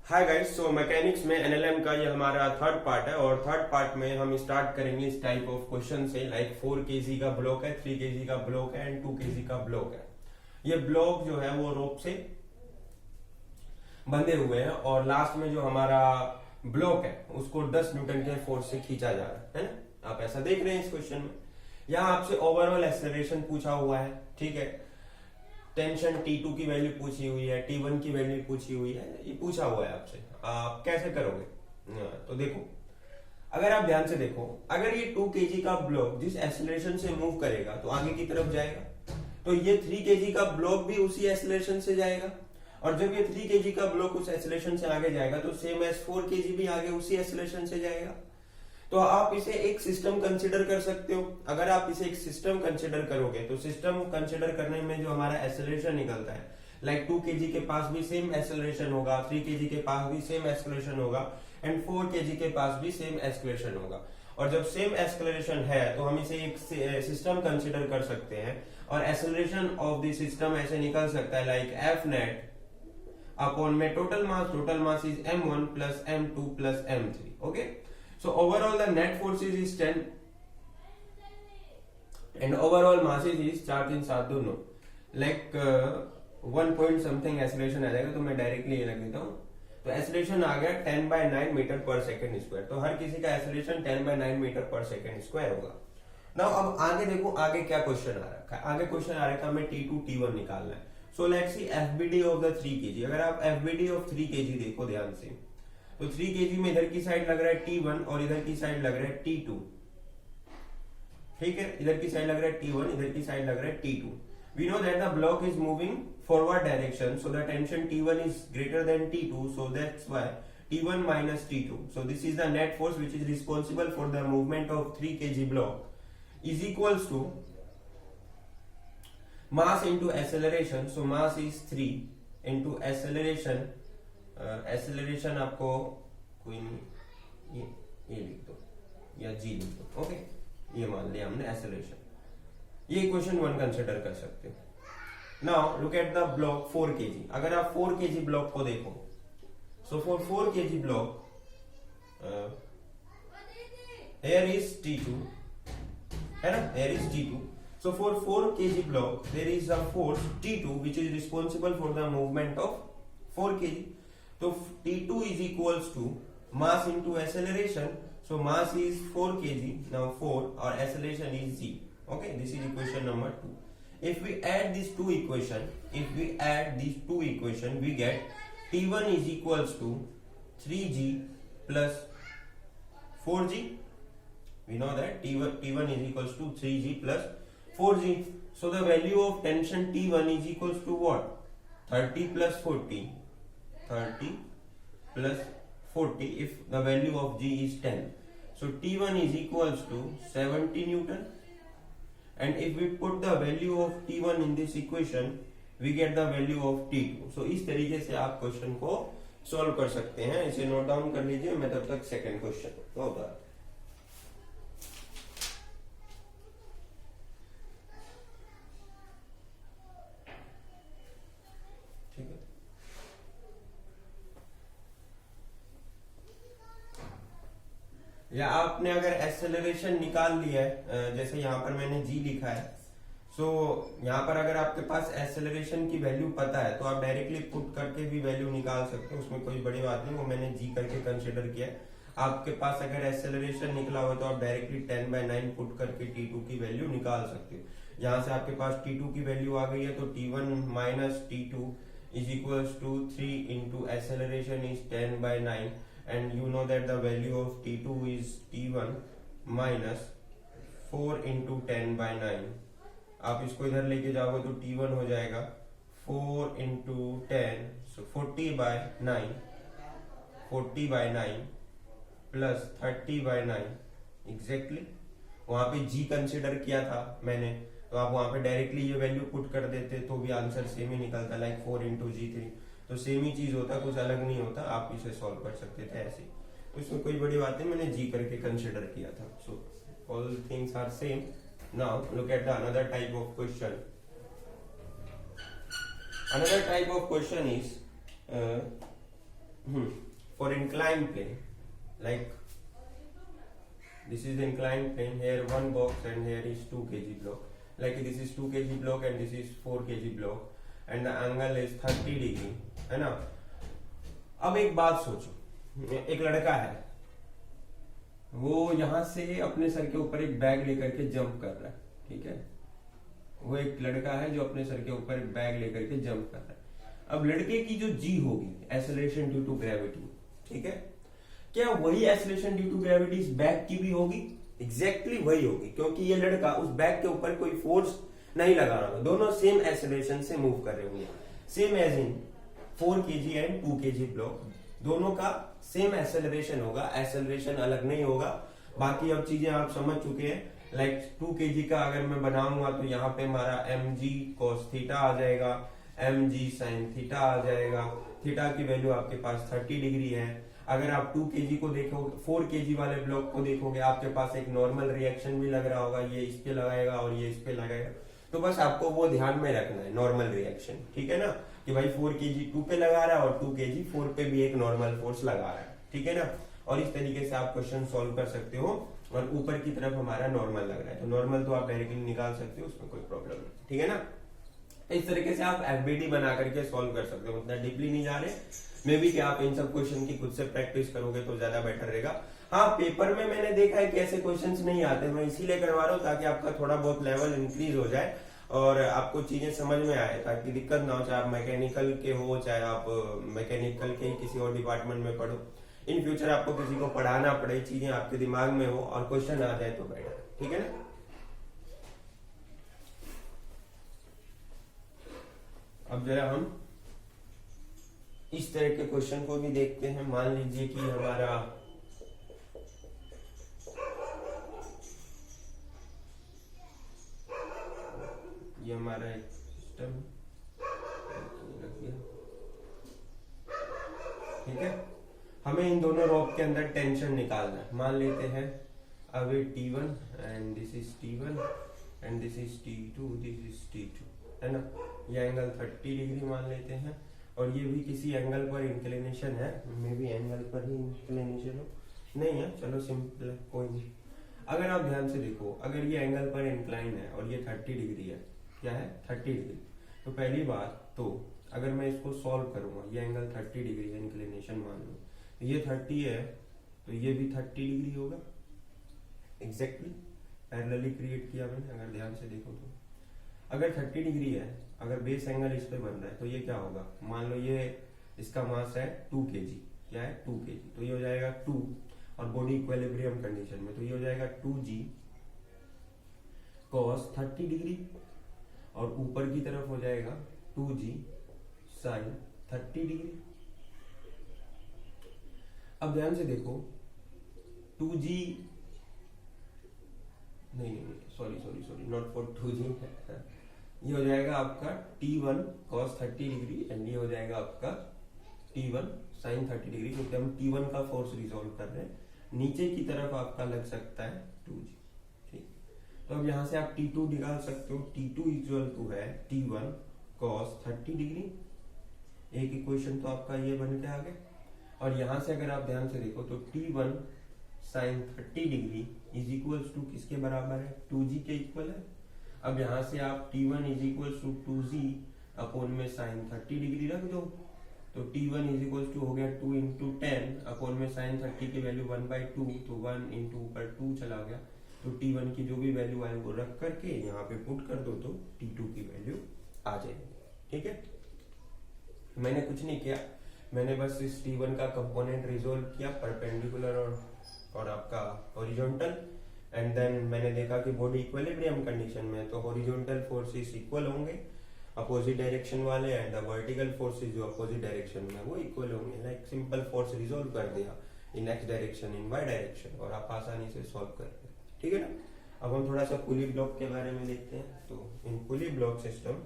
Hi guys, सो mechanics में NLM का ये हमारा थर्ड पार्ट है और थर्ड पार्ट में हम स्टार्ट करेंगे इस टाइप ऑफ क्वेश्चन से। लाइक 4 केजी का ब्लॉक है, 3 केजी का ब्लॉक है एंड 2 केजी का ब्लॉक है। ये ब्लॉक जो है वो रोप से बंधे हुए हैं और लास्ट में जो हमारा ब्लॉक है उसको 10 न्यूटन के फोर्स से खींचा जा रहा है ना। आप ऐसा देख रहे हैं इस क्वेश्चन में। यहाँ आपसे ओवरऑल एक्सेलरेशन पूछा हुआ है, ठीक है। टेंशन T2 की वैल्यू पूछी हुई है, T1 की वैल्यू पूछी हुई है, ये पूछा हुआ है आपसे। आप कैसे करोगे? तो देखो, अगर आप ध्यान से देखो, अगर ये 2 केजी का ब्लॉक जिस एक्सेलरेशन से मूव करेगा तो आगे की तरफ जाएगा, तो ये 3 केजी का ब्लॉक भी उसी एक्सेलरेशन से जाएगा। और जब ये 3 केजी का ब्लॉक उस एक्सेलरेशन से आगे जाएगा तो सेम एज 4 केजी भी आगे उसी एक्सेलरेशन से जाएगा। तो आप इसे एक सिस्टम कंसिडर कर सकते हो। अगर आप इसे एक सिस्टम कंसिडर करोगे तो सिस्टम कंसिडर करने में जो हमारा एक्सेलरेशन निकलता है, लाइक 2 केजी के पास भी सेम एक्सेलरेशन होगा, 3 केजी के पास भी सेम एक्सेलरेशन होगा एंड 4 केजी के पास भी सेम एक्सेलरेशन होगा। और जब सेम एक्सेलरेशन है तो हम इसे एक सिस्टम कंसिडर कर सकते हैं और एक्सेलरेशन ऑफ द सिस्टम ऐसे निकल सकता है लाइक एफ नेट अपॉन में total mass is m1 plus m2 plus m3। Okay, so overall the net forces is 10 and overall masses is 4 3 7 दोनों like 1 point something acceleration आ जाएगा। तो मैं directly ये लग देता हूँ। तो एक्सेलरेशन आ गया 10/9 मीटर पर सेकेंड स्क्वायर। तो हर किसी का एक्सेलरेशन 10/9 मीटर पर सेकेंड स्क्वायर होगा। नाउ अब आगे देखो, आगे क्या क्वेश्चन आ रखा है। आगे क्वेश्चन आ रखा है हमें T2 T1 निकालना है। So let's see FBD of the 3 KG. अगर आप एफबीडी ऑफ 3 केजी देखो ध्यान से, तो 3 केजी में इधर की साइड लग रहा है T1 और इधर की साइड लग रहा है T2। ठीक है, इधर की साइड लग रहा है T1, इधर की साइड लग रहा है T2। We know that the block is moving forward direction, so the tension T1 is greater than T2, so that's why T1 minus T2. So this is the net force which is responsible for the movement of 3 kg block is equals to mass into acceleration. So mass is 3 into acceleration. Acceleration आपको कोई नहीं, ये लिख दो या जी लिख दो। Okay, ये मान लिया हमने एक्सेलरेशन। ये इक्वेशन 1 कंसिडर कर सकते हो। Now look at the block 4 KG. अगर आप 4 केजी ब्लॉक को देखो, so for 4 KG block here is T2 है ना, here is T2. So for 4 kg block there is a force T2 which is responsible for the movement of 4 kg. तो T2 is equals to mass into acceleration. So mass is 4 kg. Now 4 or acceleration is g. Okay, this is equation number 2. If we add these two equation, we get T1 is equals to 3g plus 4g. We know that T1 is equals to 3g plus 4g. So the value of tension T1 is equals to what? 30 plus 40. 30 plus 40 if the value of g is 10. So T1 is equals to 70 Newton. And if we put the value of T1 in this equation, we get the value of T2. So इस तरीके से आप question को solve कर सकते हैं। इसे note down कर लीजिए, मैं तब तक सेकेंड क्वेश्चन तो होता है। या आपने अगर एक्सेलरेशन निकाल लिया है, जैसे यहाँ पर मैंने जी लिखा है, सो यहाँ पर अगर आपके पास एक्सेलरेशन की वैल्यू पता है तो आप डायरेक्टली पुट करके भी वैल्यू निकाल सकते हो, उसमें कोई बड़ी बात नहीं। वो मैंने जी करके कंसिडर किया है। आपके पास अगर एक्सेलरेशन निकला हुआ तो आप डायरेक्टली 10/9 पुट करके T2 की वैल्यू निकाल सकते हो। यहाँ से आपके पास T2 की वैल्यू आ गई है, तो T1 minus T2 is equals to 3 into acceleration is 10/9 and you know that the value of T2 is T1 minus 4 into 10/9। आप इसको इधर लेके जाओगे तो T1 हो जाएगा 4 into 10, so 40/9 plus 30/9 एग्जैक्टली। वहां पे G कंसिडर किया था मैंने, तो आप वहां पे डायरेक्टली ये वैल्यू पुट कर देते तो भी आंसर सेम ही निकलता, लाइक 4 into G3। तो सेम ही चीज होता, कुछ अलग नहीं होता। आप इसे सॉल्व कर सकते थे ऐसे, तो इसमें कोई बड़ी बात नहीं, मैंने जी करके कंसिडर किया था। So all things are same. Now look at the another type of question. Another type of question is for inclined plane, like this is the inclined plane, here one box and here is 2 kg block, like this is 2 kg block and this is 4 kg block and the angle is 30 degree, है ना। अब एक बात सोचो, एक लड़का है, वो यहां से अपने सर के ऊपर एक बैग लेकर के जंप कर रहा है, ठीक है। वो एक लड़का है जो अपने सर के ऊपर एक बैग लेकर के जंप कर रहा है। अब लड़के की जो जी होगी, एक्सेलरेशन ड्यू टू ग्रेविटी, ठीक है, क्या वही एक्सेलरेशन ड्यू टू ग्रेविटी इस बैग की भी होगी? एग्जैक्टली वही होगी, क्योंकि ये लड़का उस बैग के ऊपर कोई फोर्स नहीं लगा रहा होगा, दोनों सेम एक्सेलरेशन से मूव कर रहे होंगे, same as in 4 kg and 2 kg block, दोनों का सेम एक्सेलरेशन होगा, एक्सेलरेशन अलग नहीं होगा। बाकी अब चीजें आप समझ चुके हैं, लाइक 2 kg का अगर मैं बनाऊंगा तो यहाँ पे हमारा mg cos थीटा आ जाएगा, mg sin थीटा आ जाएगा, थीटा की वैल्यू आपके पास 30 डिग्री है। अगर आप 2 kg को देखोगे, 4 kg वाले ब्लॉक को देखोगे, आपके पास एक नॉर्मल रिएक्शन भी लग रहा होगा, ये इस पे लगाएगा और ये इस पे लगाएगा, तो बस आपको वो ध्यान में रखना है, नॉर्मल रिएक्शन, ठीक है ना, कि भाई 4 kg 2 पे लगा रहा है और 2 kg 4 पे भी एक नॉर्मल फोर्स लगा रहा है, ठीक है ना। और इस तरीके से आप क्वेश्चन सॉल्व कर सकते हो, और ऊपर की तरफ हमारा नॉर्मल लग रहा है, तो नॉर्मल तो आप डायरेक्टली निकाल सकते हो, उसमें कोई प्रॉब्लम नहीं, ठीक है ना। इस तरीके से आप एफबीडी बना करके सॉल्व कर सकते हो, उतना डीपली नहीं जा रहे, मे बी कि आप इन सब क्वेश्चन की खुद से प्रैक्टिस करोगे तो ज्यादा बेटर रहेगा। हाँ, पेपर में मैंने देखा है कि ऐसे क्वेश्चंस नहीं आते, मैं इसीलिए करवा रहा हूँ ताकि आपका थोड़ा बहुत लेवल इंक्रीज हो जाए और आपको चीजें समझ में आए, ताकि दिक्कत ना हो, चाहे आप मैकेनिकल के हो, चाहे आप मैकेनिकल के किसी और डिपार्टमेंट में पढ़ो, इन फ्यूचर आपको किसी को पढ़ाना पड़े, चीजें आपके दिमाग में हो और क्वेश्चन आ जाए तो बेटर, ठीक है ना। अब जरा हम इस तरह के क्वेश्चन को भी देखते हैं। मान लीजिए कि हमारा ये हमारा एक सिस्टम, ठीक है, हमें इन दोनों रॉड के अंदर टेंशन निकालना है। मान लेते हैं अब ये T1 and this is T1 and this is T2, this is T2, है ना। ये एंगल 30 डिग्री मान लेते हैं और ये भी किसी एंगल पर इंक्लिनेशन है, मे बी एंगल पर ही इंक्लिनेशन हो, नहीं है, चलो सिंपल है, कोई नहीं। अगर आप ध्यान से देखो, अगर ये एंगल पर इंक्लाइन है और ये 30 डिग्री है, क्या है 30 डिग्री, तो पहली बात तो अगर मैं इसको सॉल्व करूंगा, ये एंगल 30 डिग्री है, इंक्लिनेशन मान लो, ये 30 है तो ये भी 30 डिग्री होगा, एग्जैक्टली पैरेलली क्रिएट किया मैंने। अगर ध्यान से देखो तो अगर 30 डिग्री है, अगर बेस एंगल इस पे बन रहा है तो ये क्या होगा, मान लो ये इसका मास है 2 kg, क्या है 2 kg, तो ये हो जाएगा 2, और बॉडी इक्विलिब्रियम कंडीशन में तो ये हो जाएगा 2g cos 30 डिग्री, और ऊपर की तरफ हो जाएगा 2g sin 30 डिग्री। अब ध्यान से देखो 2g नहीं, सॉरी नॉट फॉर 2g, ये हो जाएगा आपका T1 cos 30 डिग्री एंड ये हो जाएगा आपका T1 sin 30 डिग्री, क्योंकि हम T1 का फोर्स रिजॉल्व कर रहे हैं, नीचे की तरफ आपका लग सकता है 2g, ठीक। तो अब यहां से आप T2 निकाल सकते हो, T2 इक्वल टू है T1 cos 30 डिग्री, एक इक्वेशन तो आपका ये बन के आ गया। और यहां से अगर आप ध्यान से देखो तो T1 sin 30 degree is equals to किसके बराबर है, 2g के इक्वल है। अब यहां से आप T1 is equals to 2g upon में sin 30 डिग्री रख दो, तो T1 इज इक्वल्स टू हो गया 2 इंटू 10 अपॉन में sin 30 की वैल्यू 1/2, तो 1 इंटू ऊपर 2 चला गया, तो T1 की जो भी वैल्यू आए वो रख करके यहाँ पे पुट कर दो तो T2 की वैल्यू आ जाएगी, ठीक है। मैंने कुछ नहीं किया, मैंने बस इस T1 का कंपोनेंट रिजोल्व किया, परपेंडिकुलर और आपका हॉरिजॉन्टल, एंड देन मैंने देखा कि बॉडी इक्विलिब्रियम कंडीशन में तो हॉरिजॉन्टल फोर्सेस इक्वल होंगे अपोजिट डायरेक्शन वाले, एंड द वर्टिकल फोर्सेस जो अपोजिट डायरेक्शन में वो इक्वल होंगे। लाइक सिंपल फोर्स रिजोल्व कर दिया इन एक्स डायरेक्शन, इन वाई डायरेक्शन, और आप आसानी से सॉल्व कर सकते, ठीक है ना। अब हम थोड़ा सा पुली ब्लॉक के बारे में देखते हैं। तो इन पुली ब्लॉक सिस्टम,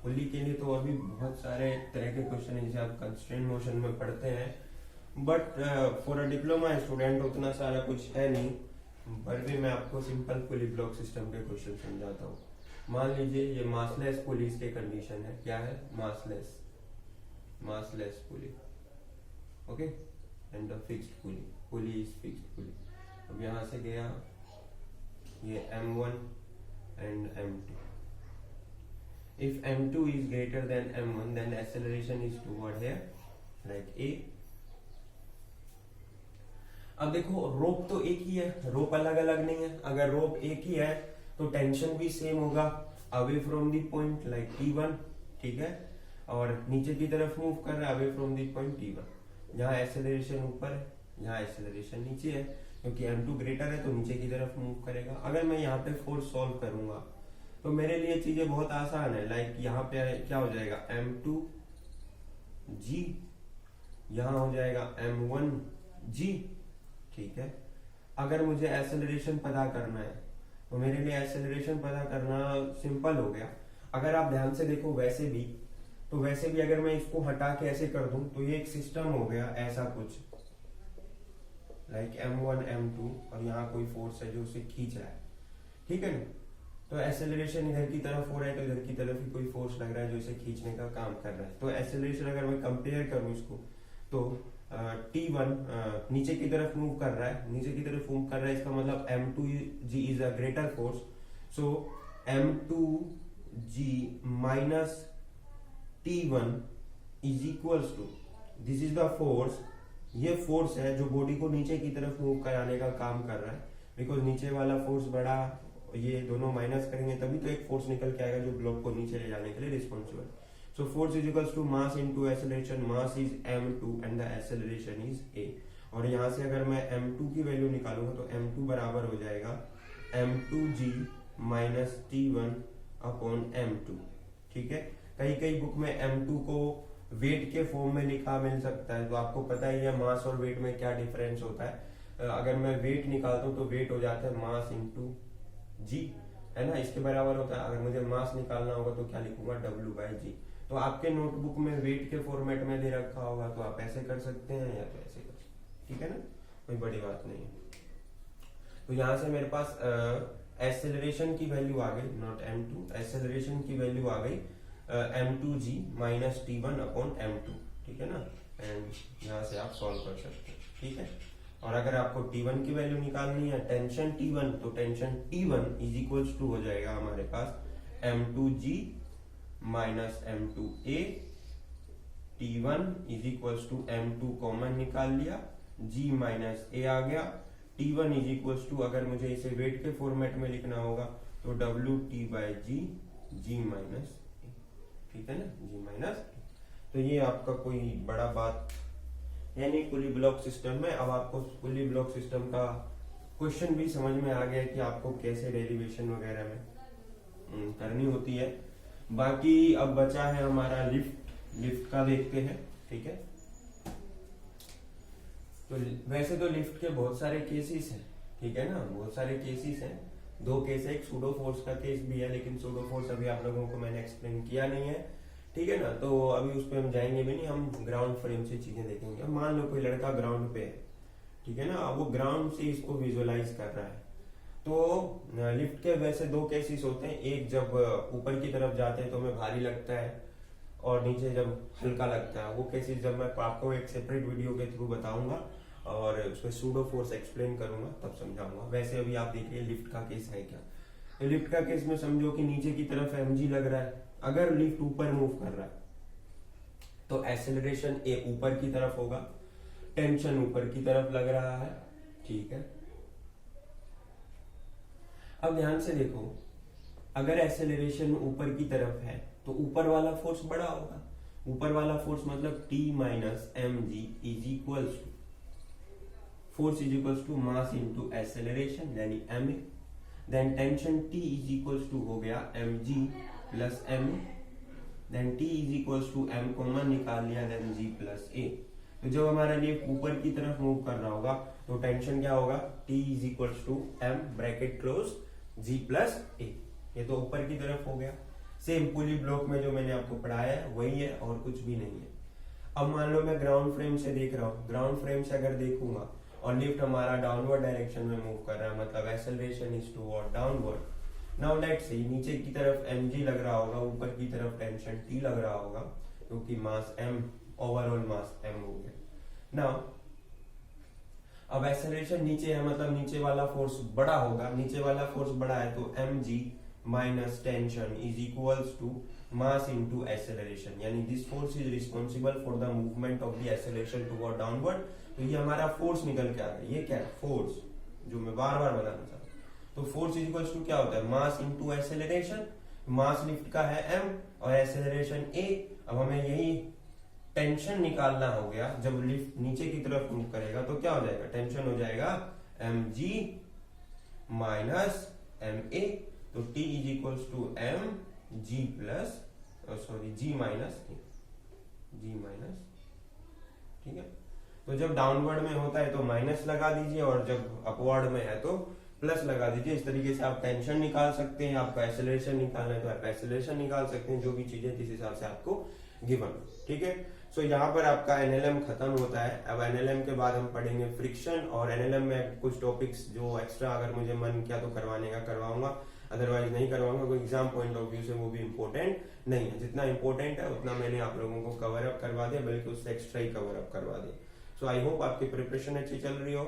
पुली के लिए तो और भी बहुत सारे तरह के क्वेश्चन है जिसे आप कंस्ट्रेंट मोशन में पढ़ते हैं, but for a diploma student उतना सारा कुछ है नहीं, पर भी मैं आपको सिंपल पुली ब्लॉक सिस्टम के क्वेश्चन समझाता हूँ। मान लीजिए ये मासलेस पुलीज के कंडीशन है, क्या है massless pulley, okay, and the fixed pulley, pulley is fixed pulley. अब यहाँ से गया ये M1 and M2. If M2 is greater than M1, then acceleration is toward here, like A. अब देखो रोप तो एक ही है, रोप अलग अलग नहीं है। अगर रोप एक ही है तो टेंशन भी सेम होगा away from the point like T1, ठीक है, और नीचे की तरफ मूव कर रहा है away from the point T1। यहाँ एक्सेलरेशन ऊपर है, यहाँ एक्सेलरेशन नीचे है, क्योंकि M2 ग्रेटर है तो नीचे की तरफ मूव करेगा। अगर मैं यहाँ पे फोर्स सॉल्व करूंगा तो मेरे लिए चीजें बहुत आसान है। लाइक यहाँ पे क्या हो जाएगा M2G, यहाँ हो जाएगा M1G, ठीक है। अगर मुझे एक्सेलरेशन पता करना है तो मेरे लिए एक्सेलरेशन पता करना सिंपल हो गया। अगर आप ध्यान से देखो वैसे भी अगर मैं इसको हटा के ऐसे कर दूं तो ये एक सिस्टम हो गया ऐसा कुछ, लाइक M1 M2, और यहाँ कोई फोर्स है जो उसे खींच रहा है, ठीक है ना। तो एक्सेलरेशन इधर की तरफ हो रहा है तो इधर की तरफ ही कोई फोर्स लग रहा है जो इसे खींचने का काम कर रहा है। तो एक्सेलरेशन अगर मैं कंपेयर करूं इसको तो T1 नीचे की तरफ मूव कर रहा है, इसका मतलब M2G is a greater force, so M2G minus T1 is equals to, this is the force, ये फोर्स है जो बॉडी को नीचे की तरफ मूव कराने का काम कर रहा है। बिकॉज नीचे वाला फोर्स बड़ा, ये दोनों माइनस करेंगे तभी तो एक फोर्स निकल के आएगा जो ब्लॉक को नीचे ले जाने के लिए responsible. So force is equals to mass into acceleration, mass is M2 and the acceleration is A। और यहाँ से अगर मैं M2 की वैल्यू निकालूंगा तो M2 बराबर हो जाएगा M2G minus T1 upon M2, ठीक है। कई बुक में M2 को वेट के फॉर्म में लिखा मिल सकता है, तो आपको पता ही है मास और वेट में क्या डिफरेंस होता है। अगर मैं वेट निकालता हूँ तो वेट हो जाता है मास इंटू G, है ना, इसके बराबर होता है। अगर मुझे मास निकालना होगा तो क्या लिखूंगा W/G। तो आपके नोटबुक में वेट के फॉर्मेट में दे रखा होगा तो आप ऐसे कर सकते हैं या तो ऐसे कर सकते हैं, ठीक है ना, कोई बड़ी बात नहीं है। तो यहाँ से मेरे पास एक्सेलरेशन की वैल्यू आ गई, नॉट M2, एक्सेलरेशन की वैल्यू आ गई M2G minus T1 upon M2, ठीक है ना। एंड यहाँ से आप सॉल्व कर सकते हैं, ठीक है। और अगर आपको T1 की वैल्यू निकालनी है, टेंशन T1, तो tension T1 is equals to हो जाएगा हमारे पास M2G minus M2A, T1 is equals to M2 common निकाल लिया, G माइनस A आ गया, T1 इज इक्वल्स टू, अगर मुझे इसे वेट के फॉर्मेट में लिखना होगा तो WT/G, G माइनस A, ठीक है ना, G माइनस A। तो ये आपका कोई बड़ा बात यानी पुली ब्लॉक सिस्टम में। अब आपको पुली ब्लॉक सिस्टम का क्वेश्चन भी समझ में आ गया कि आपको कैसे डेरिवेशन वगैरह में करनी होती है। बाकी अब बचा है हमारा लिफ्ट का देखते हैं, ठीक है। तो वैसे तो लिफ्ट के बहुत सारे केसेस हैं, ठीक है ना, बहुत सारे केसेस हैं। दो केस है, एक सूडो फोर्स का केस भी है, लेकिन सूडो फोर्स अभी आप लोगों को मैंने एक्सप्लेन किया नहीं है, ठीक है ना। तो अभी उस पर हम जाएंगे भी नहीं, हम ग्राउंड फ्रेम से चीजें देखेंगे। मान लो कोई लड़का ग्राउंड पे है, ठीक है ना, अब वो ग्राउंड से इसको विजुअलाइज कर रहा है। तो लिफ्ट के वैसे दो केसेस होते हैं, एक जब ऊपर की तरफ जाते हैं तो हमें भारी लगता है और नीचे जब हल्का लगता है। वो केसेस जब मैं आपको एक सेपरेट वीडियो के थ्रू बताऊंगा और उसमें सूडो फोर्स एक्सप्लेन करूंगा तब समझाऊंगा। वैसे अभी आप देखिए लिफ्ट का केस है क्या। तो लिफ्ट का केस में समझो कि नीचे की तरफ mg लग रहा है, अगर लिफ्ट ऊपर मूव कर रहा है तो एक्सेलरेशन A ऊपर की तरफ होगा, टेंशन ऊपर की तरफ लग रहा है, ठीक है। अब ध्यान से देखो, अगर एक्सेलरेशन ऊपर की तरफ है तो ऊपर वाला फोर्स बड़ा होगा। ऊपर वाला फोर्स मतलब T minus mg is equals to, force is equals to mass into acceleration यानी ma, then tension T is equals to हो गया mg plus ma, then T is equals to m common निकाल लिया, then g plus a। तो जब हमारा lift ऊपर की तरफ मूव कर रहा होगा तो टेंशन क्या होगा, T is equals to m bracket close g plus a। ये तो ऊपर की तरफ हो गया। सेम पुली ब्लॉक में जो मैंने आपको पढ़ाया है वही है और कुछ भी नहीं है। अब मान लो मैं ग्राउंड फ्रेम से देख रहा हूँ, ग्राउंड फ्रेम से अगर देखूंगा और लिफ्ट हमारा डाउनवर्ड डायरेक्शन में मूव कर रहा है, मतलब acceleration is toward downward. Now let's see, नीचे की तरफ mg लग रहा होगा, ऊपर की तरफ टेंशन T लग रहा होगा, क्योंकि मास m, ओवरऑल मास m हो गया। नाउ अब एक्सेलरेशन नीचे है, मतलब नीचे वाला फोर्स बड़ा होगा, नीचे वाला फोर्स बड़ा है तो mg minus tension is equals to mass into acceleration, यानी this force is responsible for the movement of the acceleration toward downward. तो ये हमारा फोर्स निकल के आ गया, ये क्या है फोर्स, जो मैं बार बार बताना चाहता हूँ। तो फोर्स इज इक्वल्स टू क्या होता है, मास इनटू एक्सेलरेशन। मास लिफ्ट का है m और एक्सेलरेशन a। अब हमें यही टेंशन निकालना हो गया, जब लिफ्ट नीचे की तरफ मूव करेगा तो क्या हो जाएगा, टेंशन हो जाएगा mg माइनस ma। तो T is equals to m g plus g minus ठीक है। तो जब डाउनवर्ड में होता है तो माइनस लगा दीजिए और जब अपवर्ड में है तो प्लस लगा दीजिए। इस तरीके से आप टेंशन निकाल सकते हैं, आपका एक्सेलरेशन निकालना है तो आप एक्सेलरेशन निकाल सकते हैं, जो भी चीजें जिस हिसाब से आपको गिवन, ठीक है। सो यहाँ पर आपका एनएलएम खत्म होता है। अब एनएलएम के बाद हम पढ़ेंगे फ्रिक्शन, और एनएलएम में कुछ टॉपिक्स जो एक्स्ट्रा अगर मुझे मन किया तो करवाने का करवाऊंगा, अदरवाइज नहीं करवाऊंगा, कोई एग्जाम पॉइंट ऑफ व्यू से वो भी इंपॉर्टेंट नहीं है। जितना इंपॉर्टेंट है उतना मैंने आप लोगों को कवर अप करवा दिया, बल्कि उससे एक्स्ट्रा ही कवर अप करवा दिया। सो आई होप आपकी प्रिपरेशन अच्छी चल रही हो।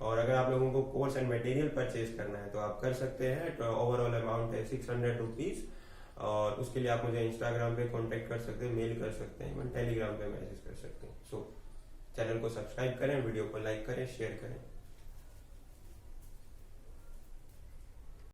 और अगर आप लोगों को कोर्स एंड मटेरियल परचेज करना है तो आप कर सकते हैं। तो ओवरऑल अमाउंट है 600 रुपीज, और उसके लिए आप मुझे इंस्टाग्राम पे कांटेक्ट कर सकते हैं, मेल कर सकते हैं, टेलीग्राम पे मैसेज कर सकते हैं। सो चैनल को सब्सक्राइब करें, वीडियो को लाइक करें, शेयर करें।